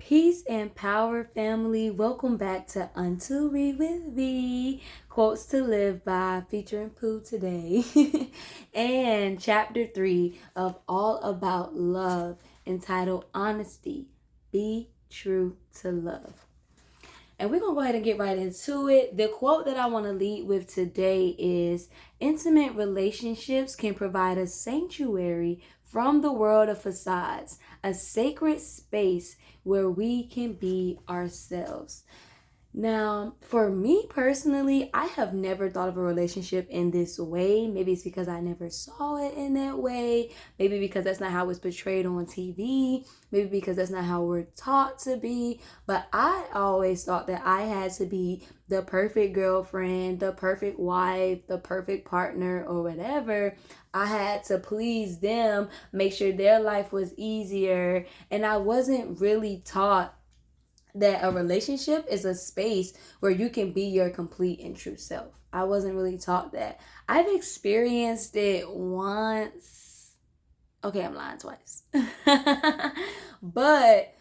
Peace and power, family. Welcome back to Unto Read with V, Quotes to Live By, featuring Pooh today. And chapter 3 of All About Love, entitled Honesty, Be True to Love. And we're going to go ahead and get right into it. The quote that I want to lead with today is, intimate relationships can provide a sanctuary from the world of facades, a sacred space where we can be ourselves. Now, for me personally, I have never thought of a relationship in this way. Maybe it's because I never saw it in that way. Maybe because that's not how it's portrayed on TV. Maybe because that's not how we're taught to be. But I always thought that I had to be the perfect girlfriend, the perfect wife, the perfect partner, or whatever. I had to please them, make sure their life was easier. And I wasn't really taught that a relationship is a space where you can be your complete and true self. I wasn't really taught that. I've experienced it once. Okay, I'm lying twice. But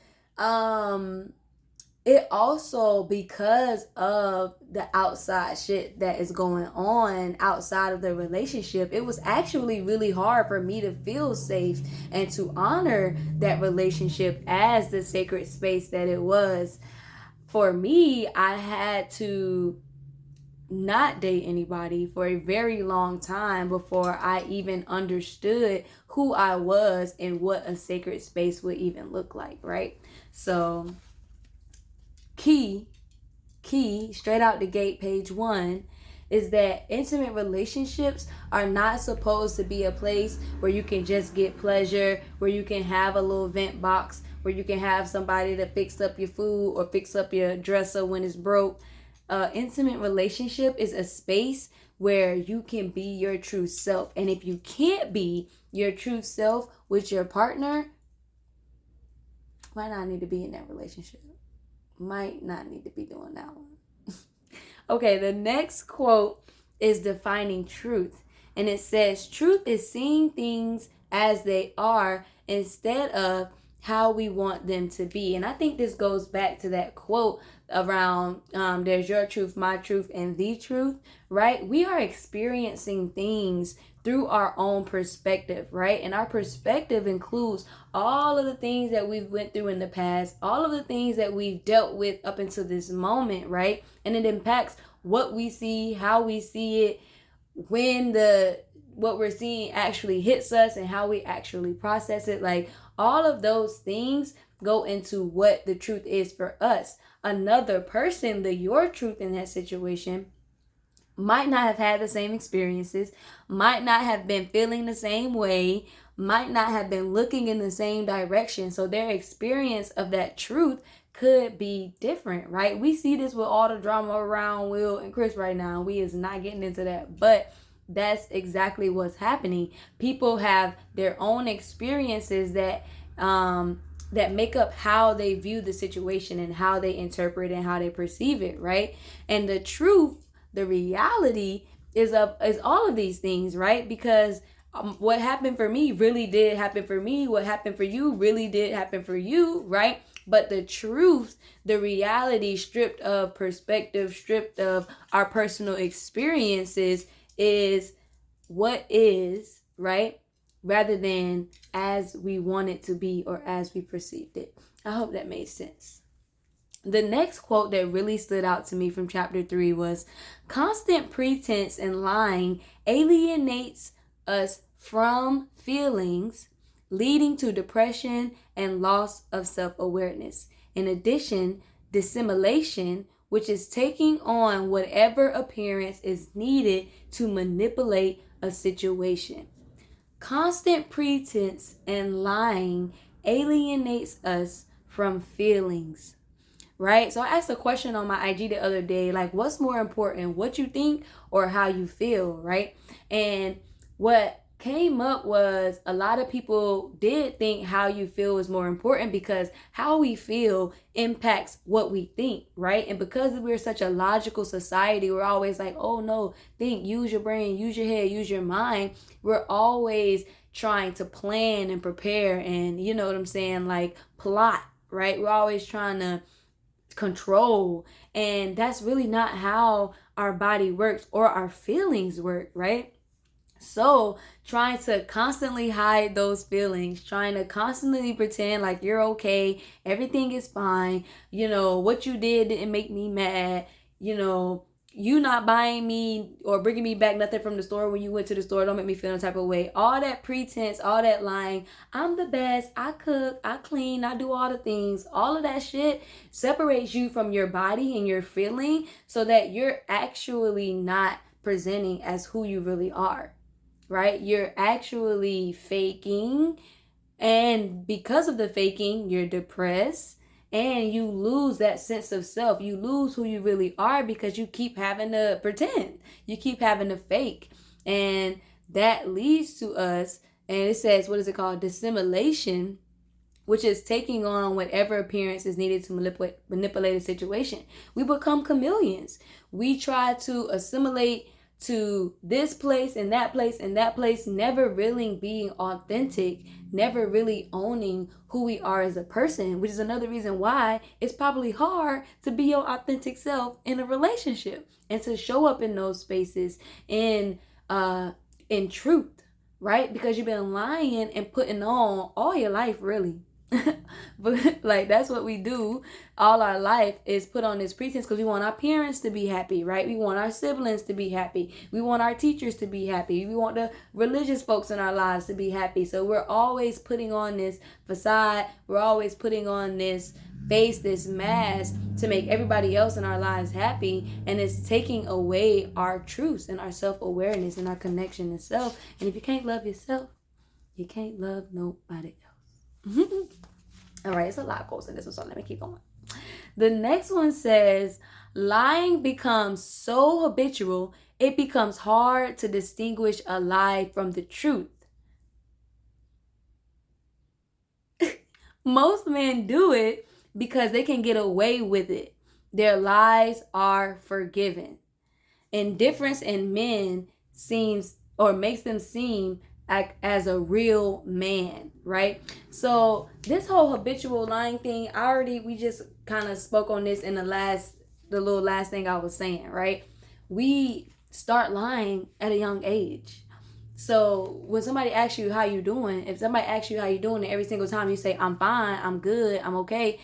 it also, because of the outside shit that is going on outside of the relationship, it was actually really hard for me to feel safe and to honor that relationship as the sacred space that it was. For me, I had to not date anybody for a very long time before I even understood who I was and what a sacred space would even look like, right? So key, straight out the gate, page 1, is that intimate relationships are not supposed to be a place where you can just get pleasure, where you can have a little vent box, where you can have somebody to fix up your food or fix up your dresser when it's broke. Intimate relationship is a space where you can be your true self. And if you can't be your true self with your partner, might not need to be in that relationship. Might not need to be doing that one. Okay, the next quote is defining truth. And it says, truth is seeing things as they are instead of how we want them to be. And I think this goes back to that quote around there's your truth, my truth, and the truth, right? We are experiencing things through our own perspective, right? And our perspective includes all of the things that we've went through in the past, all of the things that we've dealt with up until this moment, right? And it impacts what we see, how we see it, when what we're seeing actually hits us, and how we actually process it. Like, all of those things go into what the truth is for us. Another person, your truth in that situation, might not have had the same experiences, might not have been feeling the same way, might not have been looking in the same direction. So their experience of that truth could be different, right? We see this with all the drama around Will and Chris right now. We is not getting into that, but that's exactly what's happening. People have their own experiences that make up how they view the situation and how they interpret and how they perceive it, right? And the truth, the reality is all of these things, right? Because what happened for me really did happen for me. What happened for you really did happen for you, right? But the truth, the reality, stripped of perspective, stripped of our personal experiences, is what is, right? Rather than as we want it to be or as we perceived it. I hope that made sense. The next quote that really stood out to me from chapter 3 was, constant pretense and lying alienates us from feelings, leading to depression and loss of self-awareness. In addition, dissimulation, which is taking on whatever appearance is needed to manipulate a situation. Constant pretense and lying alienates us from feelings, right? So I asked a question on my IG the other day, like, what's more important, what you think or how you feel, right? And what came up was a lot of people did think how you feel is more important, because how we feel impacts what we think, right? And because we're such a logical society, we're always like, oh no, think, use your brain, use your head, use your mind. We're always trying to plan and prepare and, you know what I'm saying, like plot right? We're always trying to control, and that's really not how our body works or our feelings work, right? So, trying to constantly hide those feelings, trying to constantly pretend like you're okay, everything is fine, what you did didn't make me mad, you know, you not buying me or bringing me back nothing from the store when you went to the store don't make me feel no type of way. All that pretense, all that lying, I'm the best, I cook, I clean, I do all the things, all of that shit separates you from your body and your feeling so that you're actually not presenting as who you really are, right? You're actually faking, and because of the faking, you're depressed, and you lose that sense of self. You lose who you really are because you keep having to pretend. You keep having to fake. And that leads to us, and it says, what is it called? Dissimulation, which is taking on whatever appearance is needed to manipulate a situation. We become chameleons. We try to assimilate to this place and that place and that place, never really being authentic, never really owning who we are as a person, which is another reason why it's probably hard to be your authentic self in a relationship and to show up in those spaces in truth, right? Because you've been lying and putting on all your life, really. But like, that's what we do all our life, is put on this pretense because we want our parents to be happy, right? We want our siblings to be happy. We want our teachers to be happy. We want the religious folks in our lives to be happy. So we're always putting on this facade. We're always putting on this face, this mask to make everybody else in our lives happy, and it's taking away our truths and our self-awareness and our connection to self. And if you can't love yourself, you can't love nobody else. All right, it's a lot of quotes in this one, so let me keep going. The next one says, lying becomes so habitual, it becomes hard to distinguish a lie from the truth. Most men do it because they can get away with it. Their lies are forgiven. Indifference in men seems or makes them seem as a real man, right? So this whole habitual lying thing, we just kind of spoke on this in the little last thing I was saying, right? We start lying at a young age. So when somebody asks you how you doing, if somebody asks you how you doing, and every single time you say, I'm fine, I'm good, I'm okay,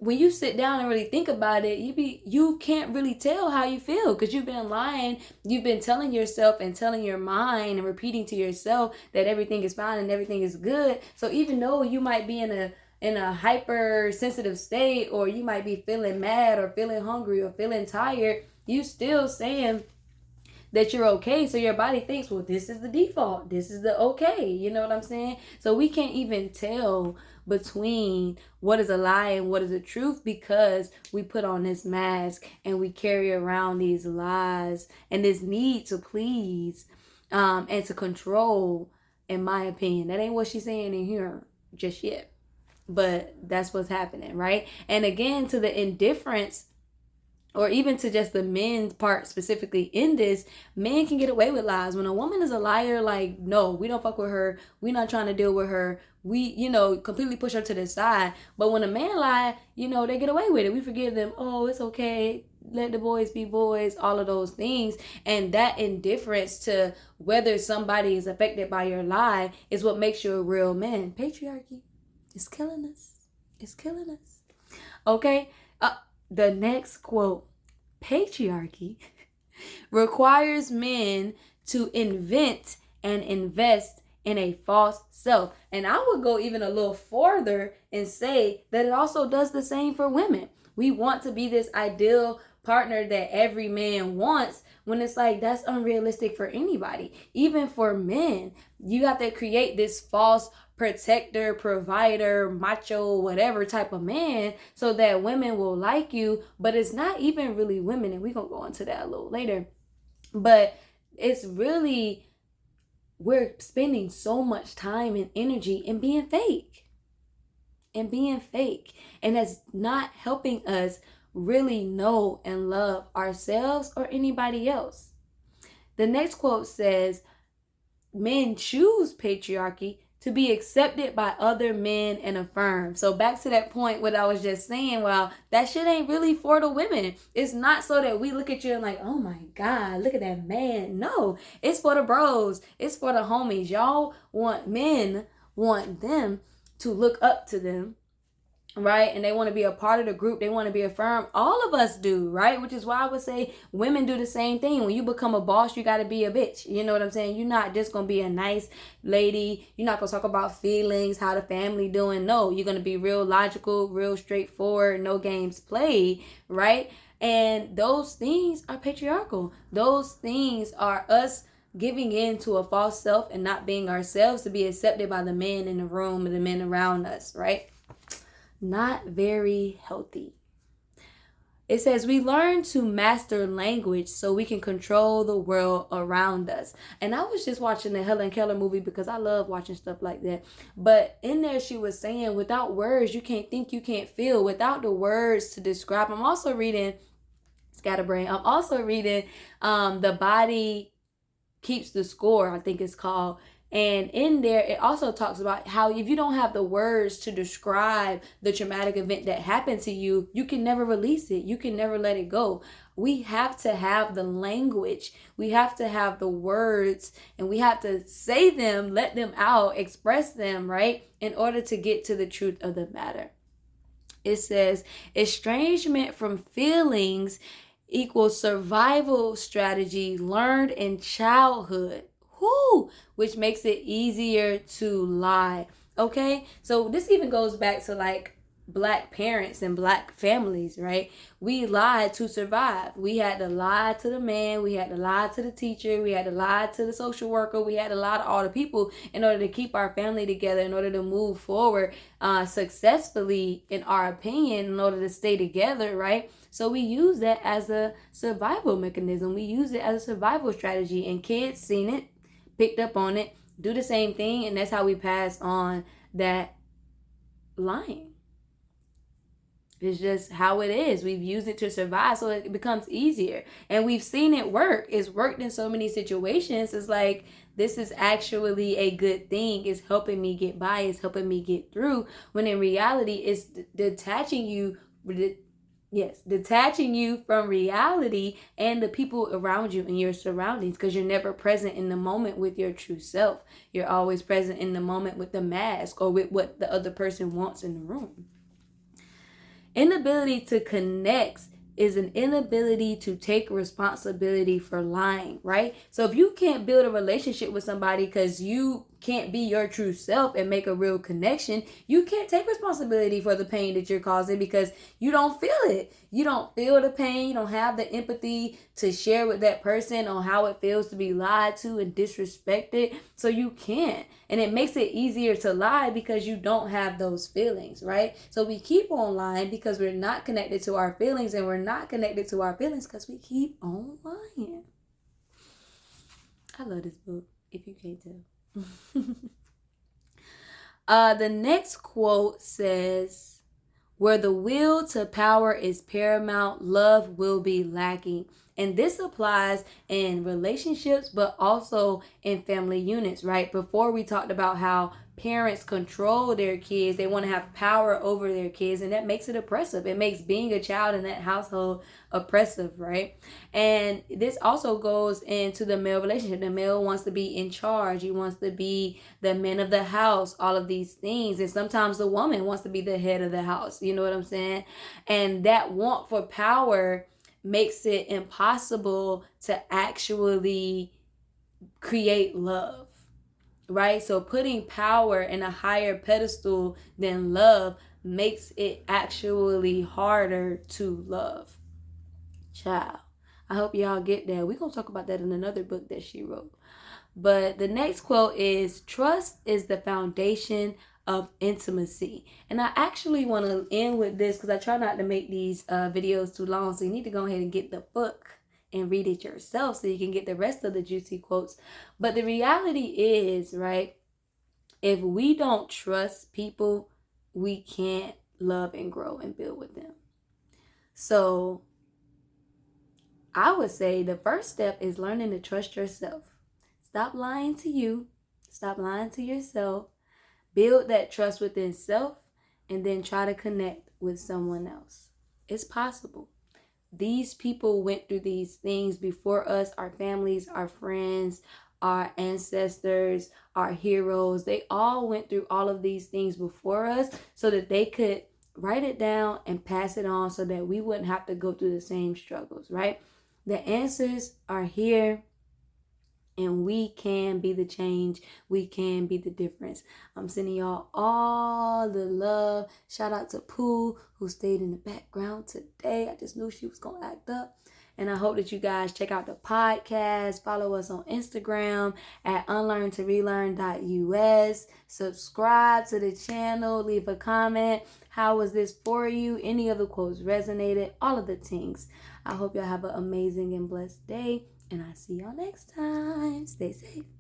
when you sit down and really think about it, you can't really tell how you feel because you've been lying. You've been telling yourself and telling your mind and repeating to yourself that everything is fine and everything is good. So even though you might be in a hypersensitive state, or you might be feeling mad or feeling hungry or feeling tired, you still saying that you're okay. So your body thinks, well, this is the default. This is the okay. You know what I'm saying? So we can't even tell between what is a lie and what is the truth because we put on this mask and we carry around these lies and this need to please and to control, in my opinion. That ain't what she's saying in here just yet. But that's what's happening, right? And again, to the indifference, or even to just the men's part specifically in this, men can get away with lies. When a woman is a liar, like, no, we don't fuck with her. We're not trying to deal with her. We, completely push her to the side. But when a man lie, they get away with it. We forgive them. Oh, it's okay. Let the boys be boys, all of those things. And that indifference to whether somebody is affected by your lie is what makes you a real man. Patriarchy is killing us. It's killing us. Okay? The next quote, patriarchy requires men to invent and invest in a false self. And I would go even a little farther and say that it also does the same for women. We want to be this ideal partner that every man wants, when it's like that's unrealistic for anybody. Even for men, you have to create this false protector, provider, macho, whatever type of man so that women will like you. But it's not even really women, and we're gonna go into that a little later. But it's really, we're spending so much time and energy in being fake. And that's not helping us really know and love ourselves or anybody else. The next quote says, men choose patriarchy to be accepted by other men and affirmed. So back to that point, what I was just saying, well, that shit ain't really for the women. It's not so that we look at you and like, oh my God, look at that man. No, it's for the bros. It's for the homies. Y'all men want them to look up to them, right? And they want to be a part of the group. They want to be affirmed. All of us do, right? Which is why I would say women do the same thing. When you become a boss, you got to be a bitch. You know what I'm saying? You're not just going to be a nice lady. You're not going to talk about feelings, how the family doing. No, you're going to be real logical, real straightforward, no games played, right? And those things are patriarchal. Those things are us giving in to a false self and not being ourselves to be accepted by the men in the room and the men around us, right? Not very healthy. It says we learn to master language so we can control the world around us. And I was just watching the Helen Keller movie because I love watching stuff like that. But in there she was saying without words, you can't think, you can't feel. Without the words to describe. I'm also reading Scatterbrain. I'm also reading The Body Keeps the Score, I think it's called. And in there, it also talks about how if you don't have the words to describe the traumatic event that happened to you, you can never release it. You can never let it go. We have to have the language. We have to have the words, and we have to say them, let them out, express them, right? In order to get to the truth of the matter. It says, estrangement from feelings equals survival strategy learned in childhood. Which makes it easier to lie. Okay, so this even goes back to like Black parents and Black families, right? We lied to survive. We had to lie to the man, we had to lie to the teacher, we had to lie to the social worker, we had to lie to all the people in order to keep our family together, in order to move forward successfully, in our opinion, in order to stay together, right? So we use that as a survival mechanism. We use it as a survival strategy, and kids seen it, picked up on it, do the same thing, and that's how we pass on that lying. It's just how it is. We've used it to survive, so it becomes easier. And we've seen it work. It's worked in so many situations. It's like, this is actually a good thing. It's helping me get by. It's helping me get through. When in reality, it's detaching you from reality and the people around you and your surroundings, because you're never present in the moment with your true self. You're always present in the moment with the mask or with what the other person wants in the room. Inability to connect is an inability to take responsibility for lying, right? So if you can't build a relationship with somebody because you can't be your true self and make a real connection, you can't take responsibility for the pain that you're causing because you don't feel it. You don't feel the pain. You don't have the empathy to share with that person on how it feels to be lied to and disrespected. So you can't. And it makes it easier to lie because you don't have those feelings, right? So we keep on lying because we're not connected to our feelings, and we're not connected to our feelings because we keep on lying. I love this book, if you can't tell. The next quote says, where the will to power is paramount, love will be lacking. And this applies in relationships, but also in family units, right? Before we talked about how parents control their kids. They want to have power over their kids, and that makes it oppressive. It makes being a child in that household oppressive, right? And this also goes into the male relationship. The male wants to be in charge. He wants to be the man of the house, all of these things. And sometimes the woman wants to be the head of the house. You know what I'm saying? And that want for power makes it impossible to actually create love, right? So putting power in a higher pedestal than love makes it actually harder to love. Child, I hope y'all get that. We're going to talk about that in another book that she wrote. But the next quote is, trust is the foundation of intimacy. And I actually want to end with this because I try not to make these videos too long. So you need to go ahead and get the book and read it yourself so you can get the rest of the juicy quotes. But the reality is, right, if we don't trust people, we can't love and grow and build with them. So I would say the first step is learning to trust yourself. Stop lying to you. Stop lying to yourself. build that trust within self, and then try to connect with someone else. It's possible. These people went through these things before us, our families, our friends, our ancestors, our heroes. They all went through all of these things before us so that they could write it down and pass it on so that we wouldn't have to go through the same struggles, right? The answers are here, and we can be the change. We can be the difference. I'm sending y'all all the love. Shout out to Pooh, who stayed in the background today. I just knew she was going to act up. And I hope that you guys check out the podcast. Follow us on Instagram at unlearntorelearn.us. Subscribe to the channel. Leave a comment. How was this for you? Any of the quotes resonated? All of the things. I hope y'all have an amazing and blessed day. And I'll see y'all next time. Stay safe.